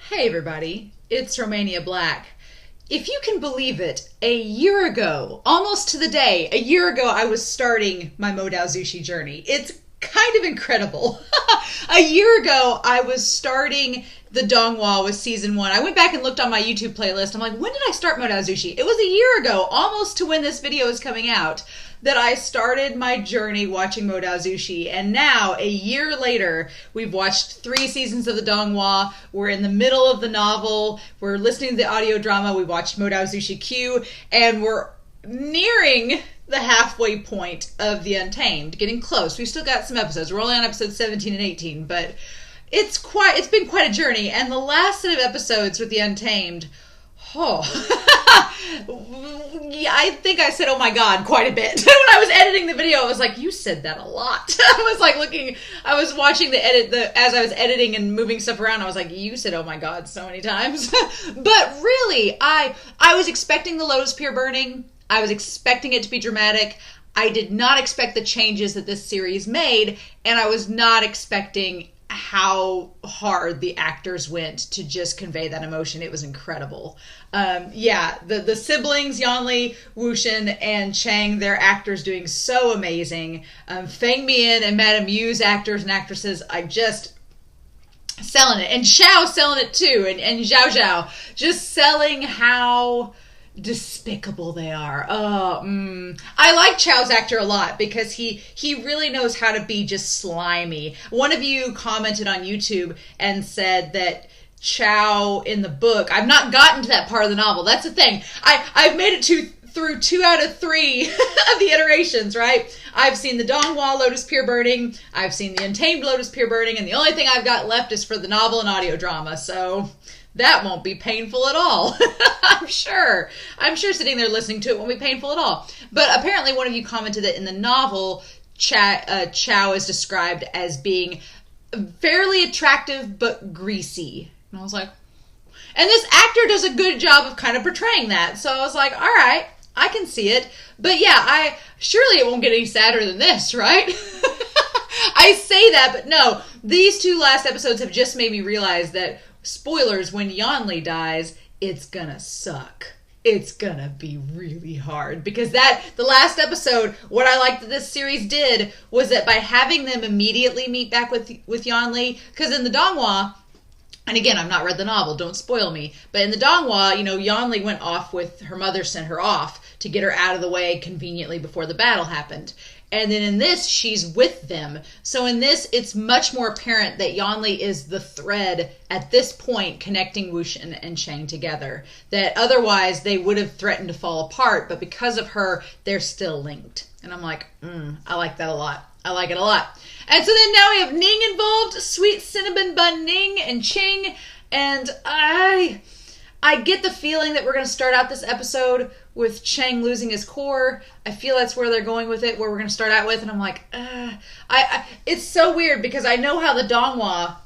Hey everybody, it's Romania Black. If you can believe it, a year ago, almost to the day, a year ago I was starting my Modao Zushi journey. It's kind of incredible. A year ago I was starting the donghua with season 1. I went back and looked on my YouTube playlist. I'm like, when did I start Modao Zushi? It was a year ago, almost to when this video is coming out, that I started my journey watching Modao Zushi. And now, a year later, we've watched 3 seasons of the donghua. We're in the middle of the novel. We're listening to the audio drama. We watched Modao Zushi Q, and we're nearing the halfway point of the Untamed, getting close. We've still got some episodes. We're only on episodes 17 and 18, but it's been quite a journey. And the last set of episodes with the Untamed, yeah, I think I said, oh my God, quite a bit. When I was editing the video, I was like, you said that a lot. I was watching the edit, as I was editing and moving stuff around, I was like, you said, oh my God, so many times. But really, I was expecting the Lotus pier burning. I was expecting it to be dramatic. I did not expect the changes that this series made, and I was not expecting how hard the actors went to just convey that emotion. It was incredible. The siblings, Wei WuXian and Chang, their actors doing so amazing. Feng Mian and Madame Yu's actors and actresses, I just selling it. And Xiao selling it too. And Zhao Zhao just selling how despicable they are. I like Chow's actor a lot because he really knows how to be just slimy. One of you commented on YouTube and said that Chow in the book, I've not gotten to that part of the novel. That's the thing. I've made it through 2 out of 3 of the iterations, right? I've seen the donghua Lotus pier burning, I've seen the Untamed Lotus pier burning, and the only thing I've got left is for the novel and audio drama, so that won't be painful at all. I'm sure sitting there listening to it won't be painful at all. But apparently one of you commented that in the novel, Chow is described as being fairly attractive but greasy. And I was like, and this actor does a good job of kind of portraying that. So I was like, all right, I can see it. But yeah, surely it won't get any sadder than this, right? I say that, but no. These 2 last episodes have just made me realize that, spoilers, when Yiling dies, it's gonna suck. It's gonna be really hard. Because the last episode, what I liked that this series did was that by having them immediately meet back with Yiling, because in the donghua, and again, I've not read the novel, don't spoil me, but in the donghua, Yiling went off with her mother, sent her off to get her out of the way conveniently before the battle happened. And then in this, she's with them. So in this, it's much more apparent that Yiling is the thread at this point connecting WuXian and Chang together. That otherwise they would have threatened to fall apart, but because of her, they're still linked. And I'm like, I like that a lot. I like it a lot. And so then now we have Ning involved, sweet cinnamon bun Ning and Qing, and I get the feeling that we're going to start out this episode with Chang losing his core. I feel that's where they're going with it, where we're going to start out with, and I'm like, it's so weird because I know how the donghua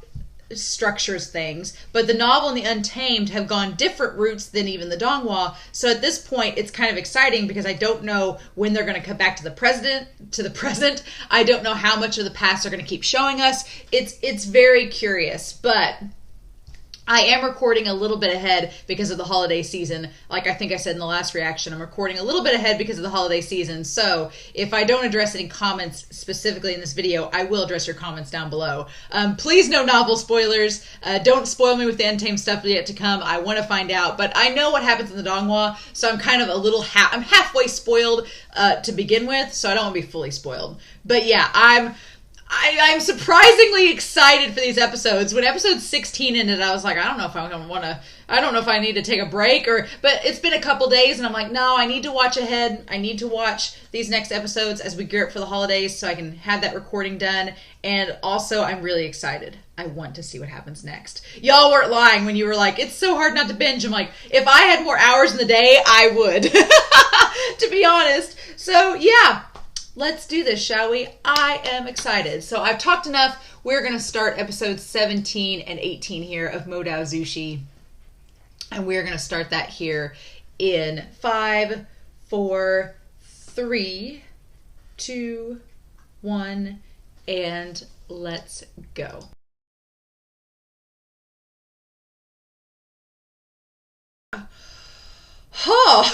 structures things, but the novel and the Untamed have gone different routes than even the donghua. So at this point, it's kind of exciting because I don't know when they're going to come back to the present. I don't know how much of the past they're going to keep showing us. It's very curious, but I am recording a little bit ahead because of the holiday season. Like I think I said in the last reaction, I'm recording a little bit ahead because of the holiday season. So if I don't address any comments specifically in this video, I will address your comments down below. Please no novel spoilers. Don't spoil me with the Untamed stuff yet to come. I want to find out. But I know what happens in the donghua, so I'm kind of I'm halfway spoiled to begin with, so I don't want to be fully spoiled. But yeah, I'm surprisingly excited for these episodes. When episode 16 ended, I was like, I don't know if I need to take a break but it's been a couple days and I'm like, no, I need to watch ahead. I need to watch these next episodes as we gear up for the holidays so I can have that recording done. And also, I'm really excited. I want to see what happens next. Y'all weren't lying when you were like, it's so hard not to binge. I'm like, if I had more hours in the day, I would, to be honest. So yeah. Let's do this, shall we? I am excited. So I've talked enough. We're going to start episodes 17 and 18 here of Modao Zushi. And we're going to start that here in 5, 4, 3, 2, 1, and let's go. Oh,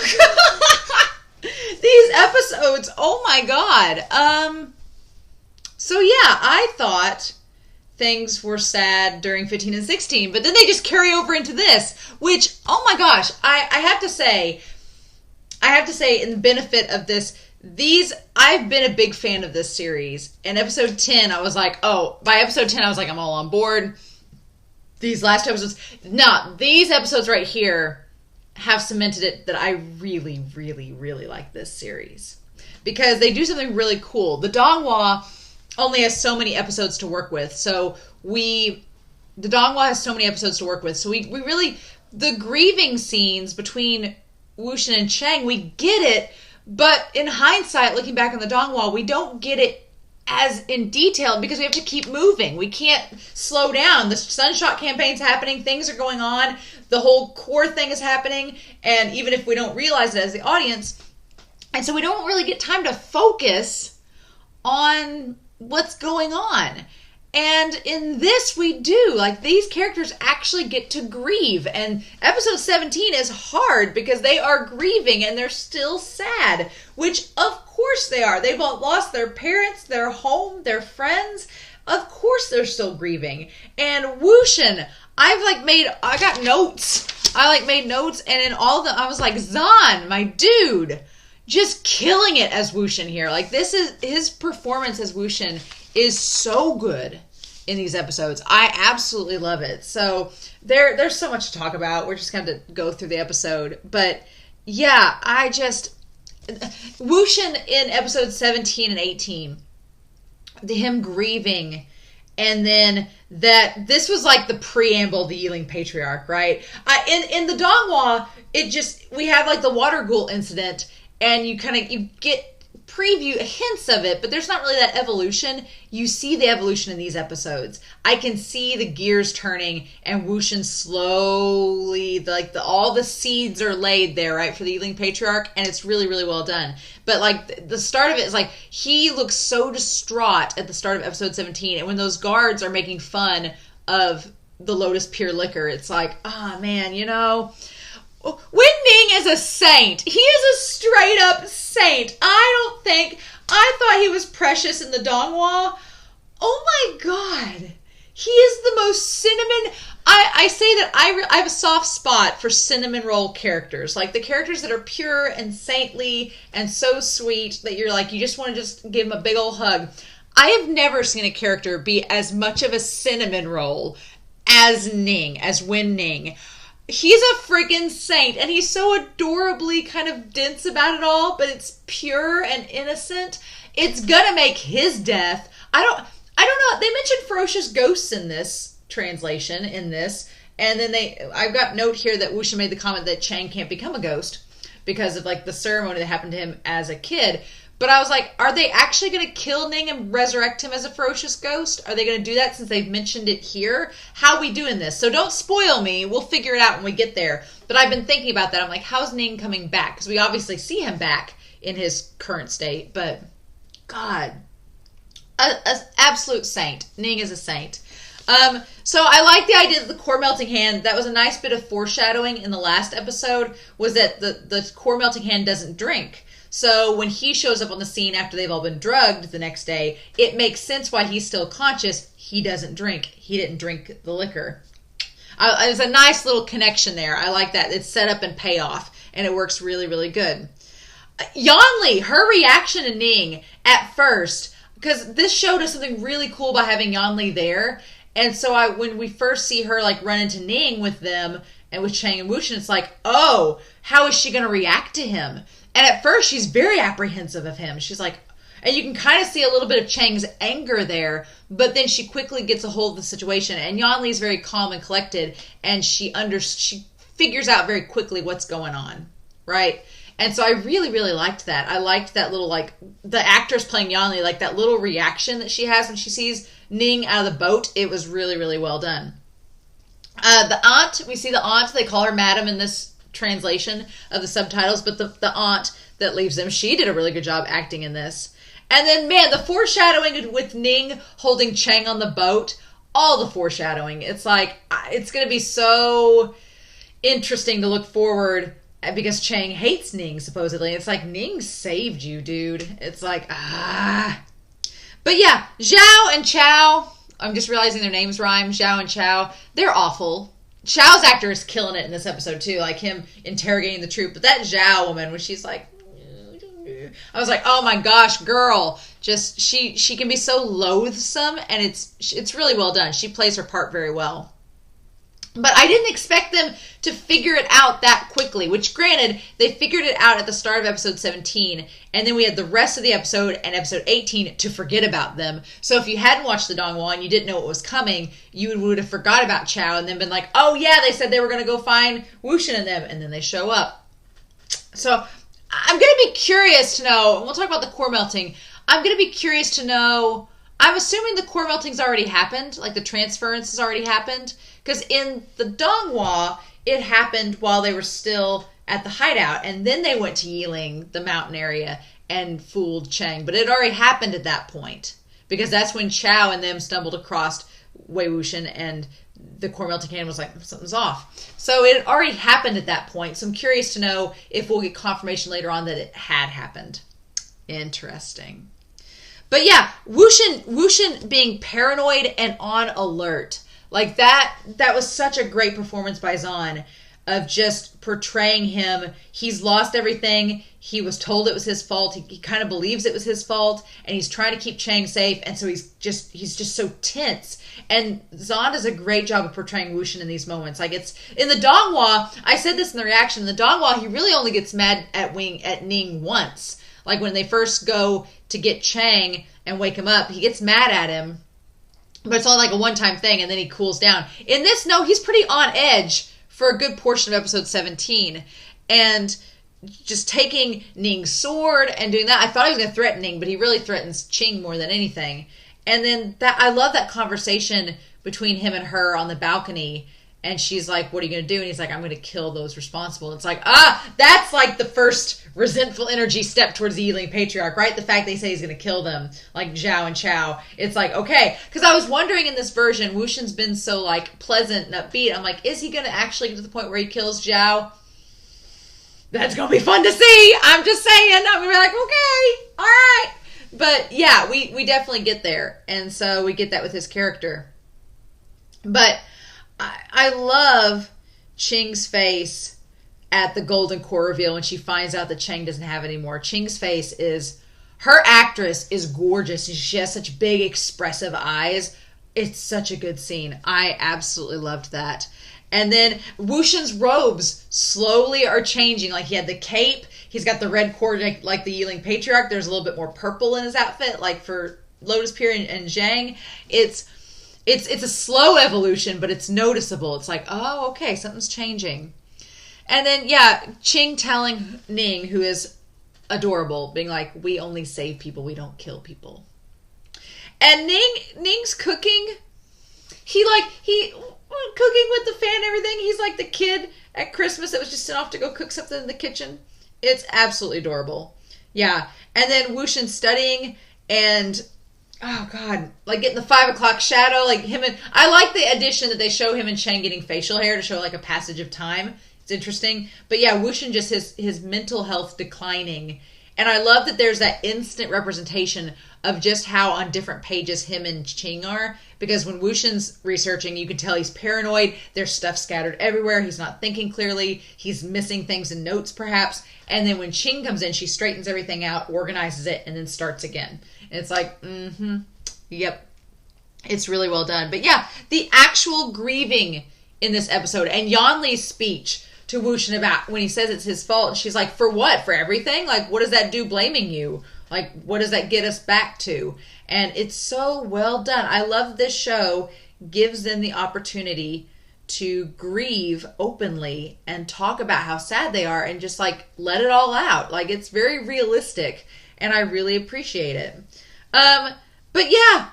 these episodes, oh my god. So yeah, I thought things were sad during 15 and 16, but then they just carry over into this, which, oh my gosh, I have to say in the benefit of this, I've been a big fan of this series, and episode 10, I was like, by episode 10, I was like, I'm all on board. These last episodes, these episodes right here have cemented it that I really, really, really like this series, because they do something really cool. The donghua only has so many episodes to work with, so the donghua has so many episodes to work with, so we really, the grieving scenes between WuXian and Qing, we get it, but in hindsight, looking back on the donghua, we don't get it as in detail because we have to keep moving. We can't slow down. The Sunshot campaign's happening, things are going on, the whole core thing is happening, and even if we don't realize it as the audience, and so we don't really get time to focus on what's going on. And in this, we do. Like, these characters actually get to grieve. And episode 17 is hard because they are grieving and they're still sad. Which, of course they are. They've all lost their parents, their home, their friends. Of course they're still grieving. And WuXian, I got notes. I made notes, and in all of them, I was like, Zhan, my dude, just killing it as WuXian here. Like, his performance as WuXian is so good in these episodes. I absolutely love it. So there's so much to talk about. We're just going to go through the episode. But yeah, WuXian in episodes 17 and 18, him grieving, and then this was like the preamble to the Yiling Patriarch, right? In the donghua, we have like the water ghoul incident, and you get preview hints of it, but there's not really that evolution. You see the evolution in these episodes. I can see the gears turning, and WuXian slowly, all the seeds are laid there, right, for the Yiling Patriarch, and it's really, really well done. But like the start of it is like he looks so distraught at the start of episode 17, and when those guards are making fun of the Lotus pier liquor, it's like, man, Ning is a saint. He is a straight up saint. I thought he was precious in the donghua. Oh my god. He is the most cinnamon. I say that I have a soft spot for cinnamon roll characters. Like the characters that are pure and saintly and so sweet that you're like, you just want to just give them a big old hug. I have never seen a character be as much of a cinnamon roll as Ning, as Ning. He's a freaking saint, and he's so adorably kind of dense about it all, but it's pure and innocent. It's gonna make his death. I don't know. They mentioned ferocious ghosts in this translation, and then I've got note here that WuXian made the comment that Qing can't become a ghost because of like the ceremony that happened to him as a kid. But I was like, are they actually going to kill Ning and resurrect him as a ferocious ghost? Are they going to do that since they've mentioned it here? How are we doing this? So don't spoil me. We'll figure it out when we get there. But I've been thinking about that. I'm like, how's Ning coming back? Because we obviously see him back in his current state. But, God, an absolute saint. Ning is a saint. So I like the idea that the core melting hand, that was a nice bit of foreshadowing in the last episode, was that the core melting hand doesn't drink. So when he shows up on the scene after they've all been drugged the next day, it makes sense why he's still conscious. He doesn't drink. He didn't drink the liquor. There's a nice little connection there. I like that. It's set up and payoff, and it works really, really good. Yanli, her reaction to Ning at first, because this showed us something really cool by having Yanli there. And so when we first see her like run into Ning with them and with Qing and WuXian, it's like, oh, how is she going to react to him? And at first, she's very apprehensive of him. She's like, and you can kind of see a little bit of Chang's anger there, but then she quickly gets a hold of the situation. And Yanli is very calm and collected, and she figures out very quickly what's going on, right? And so I really, really liked that. I liked that little, like, the actress playing Yanli, like that little reaction that she has when she sees Ning out of the boat. It was really, really well done. The aunt, we see the aunt, they call her Madam in this translation of the subtitles, but the aunt that leaves them, she did a really good job acting in this. And then, man, the foreshadowing with Ning holding Qing on the boat, all the foreshadowing. It's like, it's going to be so... interesting to look forward because Chang hates Ning, supposedly. It's like, Ning saved you, dude. It's like, But yeah, Zhao and Chow, I'm just realizing their names rhyme, Zhao and Chow, they're awful. Chow's actor is killing it in this episode, too, like him interrogating the troop. But that Zhao woman, when she's like, I was like, oh my gosh, girl. Just, she can be so loathsome, and it's really well done. She plays her part very well. But I didn't expect them to figure it out that quickly, which granted, they figured it out at the start of episode 17, and then we had the rest of the episode and episode 18 to forget about them. So if you hadn't watched the donghua and you didn't know what was coming, you would have forgot about Chow and then been like, oh yeah, they said they were going to go find WuXian and them, and then they show up. So I'm going to be curious to know, and we'll talk about the core melting, I'm going to be curious to know, I'm assuming the core melting's already happened, like the transference has already happened. Because in the donghua, it happened while they were still at the hideout. And then they went to Yiling, the mountain area, and fooled Chang. But it already happened at that point. Because that's when Chow and them stumbled across Wei WuXian, and the core melting cannon was like, something's off. So it had already happened at that point. So I'm curious to know if we'll get confirmation later on that it had happened. Interesting. But yeah, WuXian being paranoid and on alert. Like that was such a great performance by Zhan of just portraying him. He's lost everything. He was told it was his fault. He kind of believes it was his fault, and he's trying to keep Chang safe, and so he's just so tense. And Zhan does a great job of portraying WuXian in these moments. Like it's in the donghua, I said this in the reaction, in the donghua, he really only gets mad at Ning once. Like when they first go to get Chang and wake him up, he gets mad at him. But it's all like a one-time thing, and then he cools down. In this, no, he's pretty on edge for a good portion of episode 17. And just taking Ning's sword and doing that. I thought he was going to threaten Ning, but he really threatens Qing more than anything. And then I love that conversation between him and her on the balcony. And she's like, what are you going to do? And he's like, I'm going to kill those responsible. And it's like, that's like the first resentful energy step towards the Yiling Patriarch, right? The fact they say he's going to kill them, like Zhao and Chow. It's like, okay. Because I was wondering in this version, WuXian's been so like pleasant and upbeat. I'm like, is he going to actually get to the point where he kills Zhao? That's going to be fun to see. I'm just saying. I'm going to be like, okay, all right. But yeah, we definitely get there. And so we get that with his character. But I love Qing's face at the golden core reveal when she finds out that Chang doesn't have any more. Qing's face is, her actress is gorgeous. She has such big expressive eyes. It's such a good scene. I absolutely loved that. And then WuXian's robes slowly are changing. Like he had the cape. He's got the red cord like the Yiling Patriarch. There's a little bit more purple in his outfit like for Lotus, Pier, and Zhang. It's a slow evolution, but it's noticeable. It's like, oh, okay, something's changing. And then, yeah, Qing telling Ning, who is adorable, being like, we only save people, we don't kill people. And Ning's cooking. He cooking with the fan and everything. He's like the kid at Christmas that was just sent off to go cook something in the kitchen. It's absolutely adorable. Yeah. And then WuXian studying and, oh God, like getting the 5 o'clock shadow, like him and, I like the addition that they show him and Chang getting facial hair to show like a passage of time. It's interesting. But yeah, WuXian just his mental health declining. And I love that there's that instant representation of just how on different pages him and Qing are. Because when WuXian's researching, you can tell he's paranoid. There's stuff scattered everywhere. He's not thinking clearly. He's missing things in notes, perhaps. And then when Qing comes in, she straightens everything out, organizes it, and then starts again. And it's like, yep. It's really well done. But yeah, the actual grieving in this episode. And Yanli's speech to WuXian about when he says it's his fault. And she's like, for what? For everything? Like, what does that do blaming you? Like, what does that get us back to? And it's so well done. I love this show gives them the opportunity to grieve openly and talk about how sad they are and just like let it all out. Like it's very realistic and I really appreciate it. But yeah,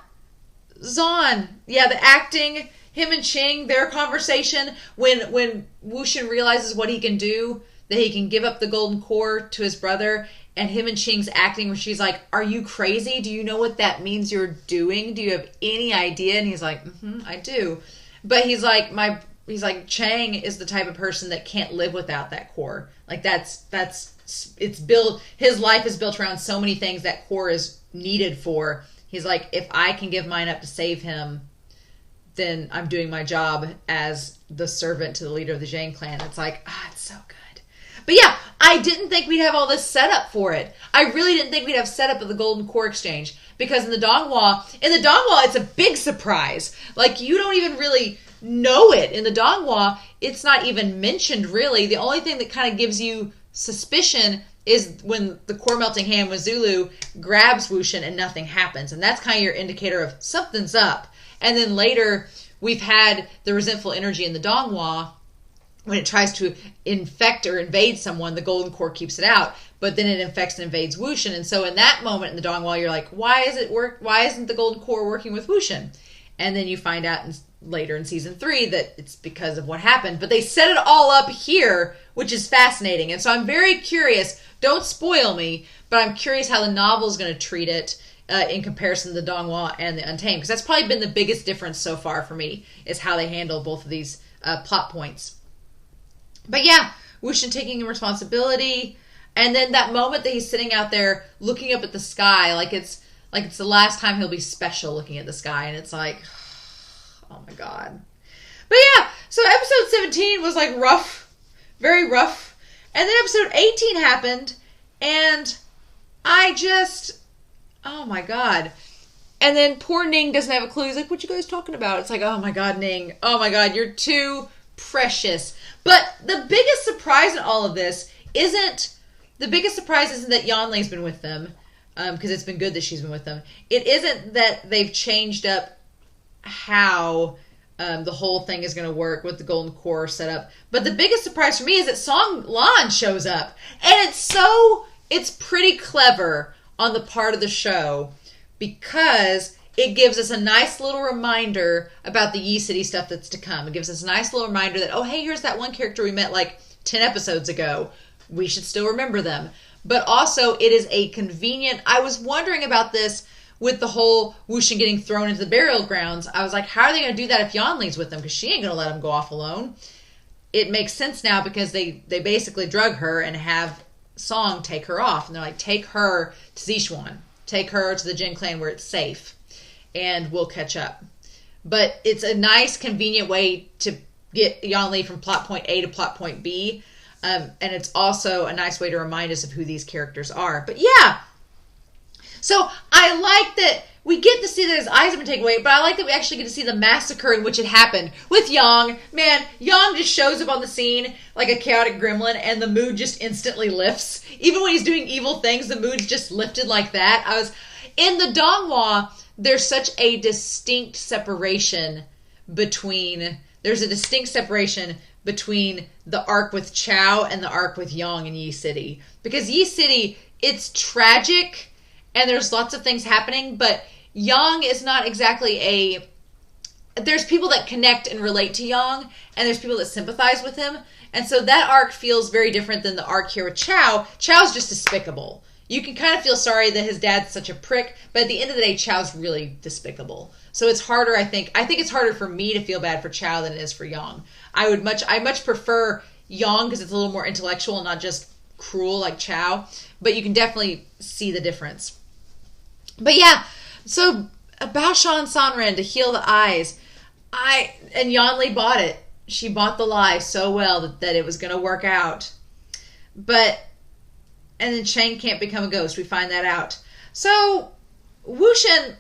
Zhan, yeah, the acting, him and Qing, their conversation when WuXian realizes what he can do, that he can give up the golden core to his brother, and him and Qing's acting where she's like, are you crazy? Do you know what that means you're doing? Do you have any idea? And he's like, I do. But he's like, he's like, Chang is the type of person that can't live without that core. Like it's built, his life is built around so many things that core is needed for. He's like, if I can give mine up to save him, then I'm doing my job as the servant to the leader of the Zhang clan. It's like, it's so good. But yeah, I didn't think we'd have all this setup for it. I really didn't think we'd have setup of the Golden Core Exchange, because in the donghua, it's a big surprise. Like, you don't even really know it. In the donghua, it's not even mentioned, really. The only thing that kind of gives you suspicion is when the core melting hand with Zulu grabs WuXian and nothing happens. And that's kind of your indicator of something's up. And then later, we've had the resentful energy in the donghua. When it tries to infect or invade someone, the golden core keeps it out, but then it infects and invades WuXian. And so in that moment in the donghua, you're like, why isn't the golden core working with WuXian? And then you find out later in season 3 that it's because of what happened. But they set it all up here, which is fascinating. And so I'm very curious. Don't spoil me, but I'm curious how the novel is going to treat it in comparison to the donghua and the Untamed, because that's probably been the biggest difference so far for me, is how they handle both of these plot points. But yeah, WuXian taking responsibility, and then that moment that he's sitting out there looking up at the sky, like it's the last time he'll be special looking at the sky, and it's like, oh my god. But yeah, so episode 17 was like rough, very rough, and then episode 18 happened, and I just, oh my god. And then poor Ning doesn't have a clue. He's like, what you guys talking about? It's like, oh my god, Ning, oh my god, you're too precious. But the biggest surprise in all of this isn't that Yanli's been with them, because it's been good that she's been with them. It isn't that they've changed up how the whole thing is going to work with the golden core setup. But the biggest surprise for me is that Song Lan shows up, and it's pretty clever on the part of the show, because it gives us a nice little reminder about the Yi City stuff that's to come. It gives us a nice little reminder that, oh, hey, here's that one character we met like 10 episodes ago. We should still remember them. But also, it is a convenient... I was wondering about this with the whole WuXian getting thrown into the burial grounds. I was like, how are they going to do that if Yanli's with them? Because she ain't going to let him go off alone. It makes sense now, because they basically drug her and have Song take her off. And they're like, take her to Zishuan. Take her to the Jin clan where it's safe, and we'll catch up. But it's a nice, convenient way to get Yanli from plot point A to plot point B. And it's also a nice way to remind us of who these characters are. But yeah, so I like that we get to see that his eyes have been taken away, but I like that we actually get to see the massacre in which it happened with Yang. Man, Yang just shows up on the scene like a chaotic gremlin, and the mood just instantly lifts. Even when he's doing evil things, the mood's just lifted like that. In the donghua, there's such a distinct separation between the arc with Chao and the arc with Yang in Yi City. Because Yi City, it's tragic, and there's lots of things happening, but Yang is not exactly there's people that connect and relate to Yang, and there's people that sympathize with him. And so that arc feels very different than the arc here with Chao. Chao's just despicable. You can kind of feel sorry that his dad's such a prick, but at the end of the day, Chao's really despicable. So it's harder, I think it's harder for me to feel bad for Chao than it is for Yang. I much prefer Yang because it's a little more intellectual and not just cruel like Chao, but you can definitely see the difference. But yeah, so Bao Shan Sanren to heal the eyes, and Yanli bought it. She bought the lie so well that it was going to work out. And then Chang can't become a ghost. We find that out. So WuXian,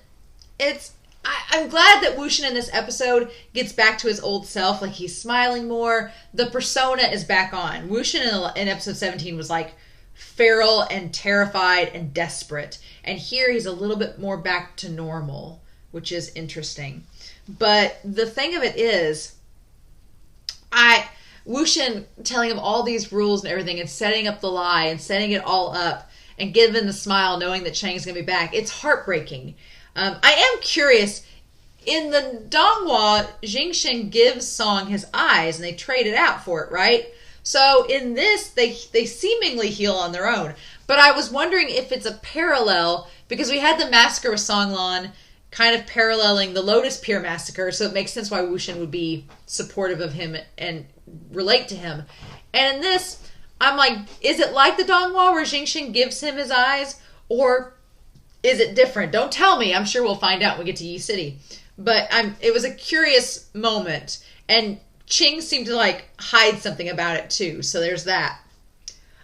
I'm glad that WuXian in this episode gets back to his old self. Like, he's smiling more. The persona is back on. WuXian in episode 17 was like feral and terrified and desperate. And here he's a little bit more back to normal, which is interesting. But the thing of it is, WuXian telling him all these rules and everything, and setting up the lie and setting it all up, and giving the smile knowing that Chang's going to be back. It's heartbreaking. I am curious. In the donghua, Jingxin gives Song his eyes, and they trade it out for it, right? So in this, they seemingly heal on their own. But I was wondering if it's a parallel, because we had the massacre with Song Lan kind of paralleling the Lotus Pier massacre, so it makes sense why WuXian would be supportive of him and relate to him. And in this, I'm like, is it like the donghua where Xingxin gives him his eyes, or is it different? Don't tell me. I'm sure we'll find out when we get to Yi City. But it was a curious moment, and Qing seemed to like hide something about it too. So there's that.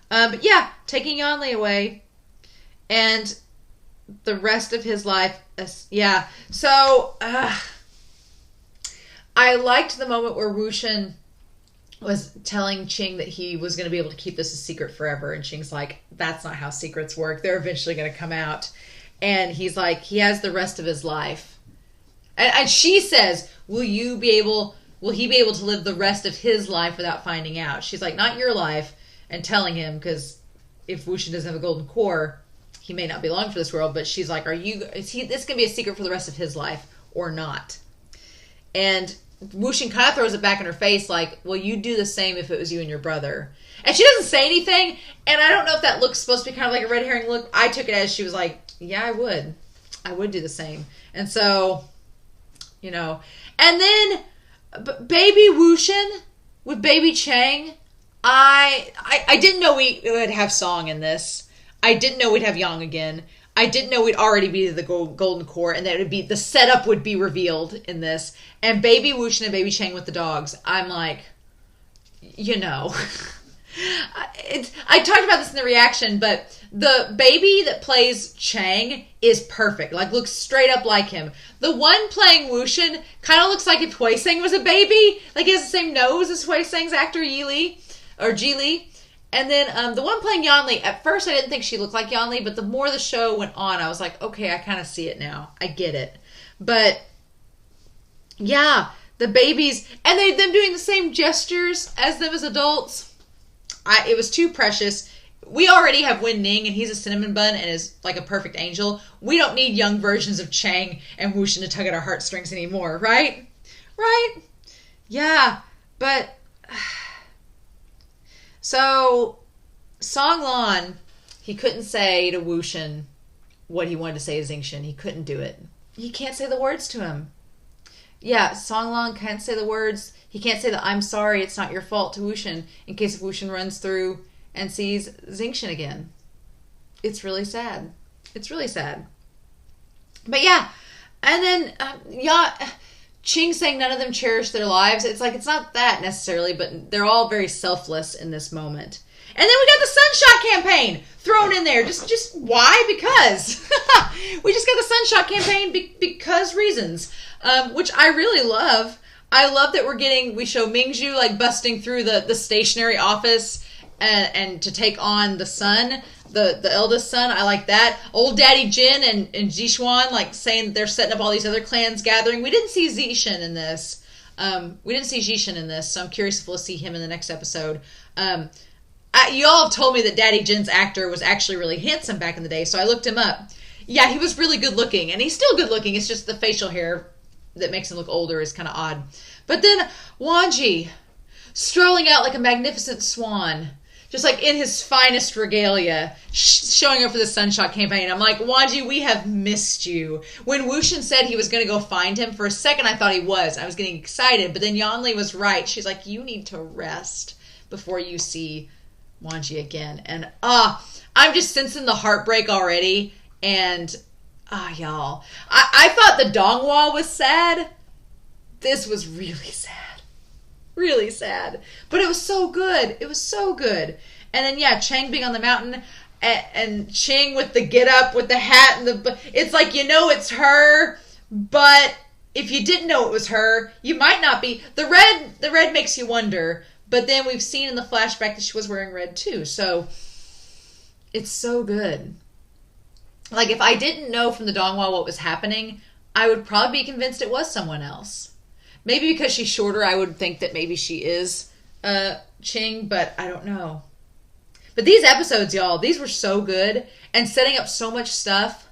But yeah, taking Yanli away, and the rest of his life. Yeah. So I liked the moment where WuXian was telling Qing that he was going to be able to keep this a secret forever, and Qing's like, that's not how secrets work. They're eventually going to come out. And he's like, he has the rest of his life. And she says, will he be able to live the rest of his life without finding out? She's like, not your life, and telling him, because if WuXian doesn't have a golden core, he may not be long for this world. But she's like, is this going to be a secret for the rest of his life or not? And WuXian kind of throws it back in her face like, well, you'd do the same if it was you and your brother. And she doesn't say anything, and I don't know if that look's supposed to be kind of like a red herring look. I took it as she was like, yeah, I would do the same. And so, you know, and then baby WuXian with baby Chang, I didn't know we would have Song in this. I didn't know we'd have Yang again. I didn't know we'd already be the golden core, and that it would be, the setup would be revealed in this. And baby WuXian and baby Chang with the dogs. I'm like, you know, I talked about this in the reaction, but the baby that plays Chang is perfect. Like, looks straight up like him. The one playing WuXian kind of looks like if Huiseng was a baby. Like, he has the same nose as Huiseng's actor Ji Li. And then the one playing Yanli, at first I didn't think she looked like Yanli, but the more the show went on, I was like, okay, I kind of see it now. I get it. But yeah, the babies, and them doing the same gestures as them as adults. It was too precious. We already have Wen Ning, and he's a cinnamon bun and is like a perfect angel. We don't need young versions of Chang and WuXian to tug at our heartstrings anymore, right? Right? Yeah, but so Song Lan, he couldn't say to WuXian what he wanted to say to Xingxin. He couldn't do it. He can't say the words to him. Yeah, Song Lan can't say the words. He can't say the I'm sorry, it's not your fault to WuXian in case if WuXian runs through and sees Xingxin again. It's really sad. It's really sad. But yeah, and then Qing saying none of them cherish their lives. It's like, it's not that necessarily, but they're all very selfless in this moment. And then we got the Sunshot campaign thrown in there. Just why? Because. We just got the Sunshot campaign because reasons, which I really love. I love that we show Mingzhu like busting through the stationary office and to take on the son, the eldest son. I like that. Old Daddy Jin and Zixuan like saying they're setting up all these other clans gathering. We didn't see Zixin in this. So I'm curious if we'll see him in the next episode. You all have told me that Daddy Jin's actor was actually really handsome back in the day, so I looked him up. Yeah, he was really good looking, and he's still good looking. It's just the facial hair that makes him look older is kind of odd. But then Wanji, strolling out like a magnificent swan, just like in his finest regalia, showing up for the Sunshot campaign. I'm like, Wanji, we have missed you. When WuXian said he was going to go find him, for a second I thought he was. I was getting excited, but then Yanli was right. She's like, you need to rest before you see Wanji again. And I'm just sensing the heartbreak already. And y'all, I thought the donghua was sad. This was really sad. Really sad. But it was so good. It was so good. And then, yeah, Chang being on the mountain and Qing with the get up, with the hat and it's like, you know it's her, but if you didn't know it was her, you might not be. The red makes you wonder, but then we've seen in the flashback that she was wearing red too. So it's so good. Like, if I didn't know from the donghua what was happening, I would probably be convinced it was someone else. Maybe because she's shorter, I would think that maybe she is Qing, but I don't know. But these episodes, y'all, these were so good, and setting up so much stuff.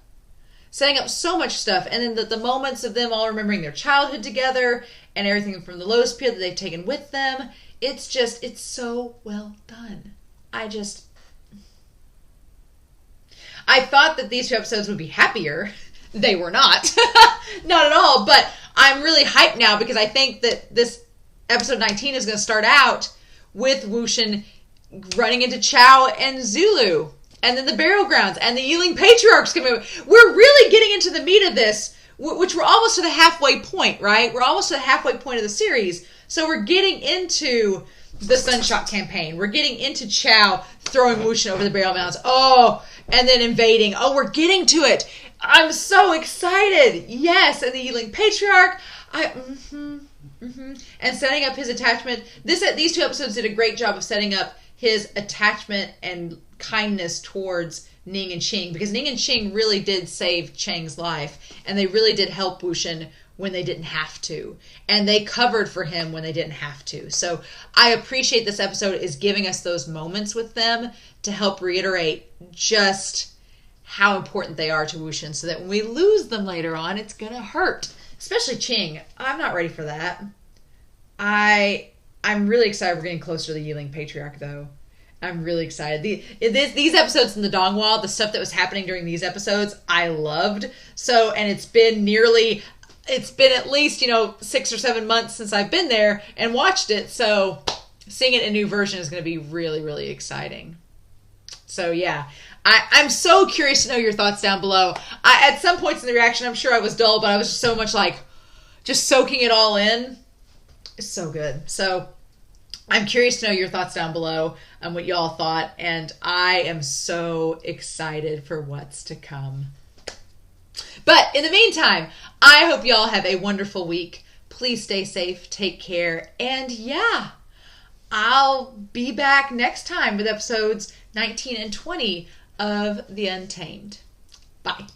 And then the moments of them all remembering their childhood together, and everything from the Lotus Pier that they've taken with them. It's so well done. I thought that these two episodes would be happier They were not. Not at all. But I'm really hyped now because I think that this episode 19 is going to start out with WuXian running into Chow and Zulu. And then the burial grounds. And the Yiling Patriarch's coming. We're really getting into the meat of this, which we're almost to the halfway point, right? We're almost to the halfway point of the series. So we're getting into the Sunshot campaign. We're getting into Chow throwing WuXian over the burial mounds. Oh, and then invading. Oh, we're getting to it. I'm so excited. Yes, and the Yiling Patriarch. And setting up his attachment. These two episodes did a great job of setting up his attachment and kindness towards Ning and Qing, because Ning and Qing really did save Chang's life, and they really did help WuXian when they didn't have to, and they covered for him when they didn't have to. So I appreciate this episode is giving us those moments with them to help reiterate just how important they are to WuXian, so that when we lose them later on, it's gonna hurt. Especially Qing. I'm not ready for that. I'm really excited we're getting closer to the Yiling Patriarch, though. I'm really excited. These episodes in the donghua, the stuff that was happening during these episodes, I loved. So, and it's been at least, 6 or 7 months since I've been there and watched it. So seeing it in a new version is going to be really, really exciting. So yeah, I'm so curious to know your thoughts down below. At some points in the reaction, I'm sure I was dull, but I was just so much just soaking it all in. It's so good. So I'm curious to know your thoughts down below on what y'all thought, and I am so excited for what's to come. But in the meantime, I hope y'all have a wonderful week. Please stay safe, take care, and yeah, I'll be back next time with episodes 19 and 20 of The Untamed. Bye.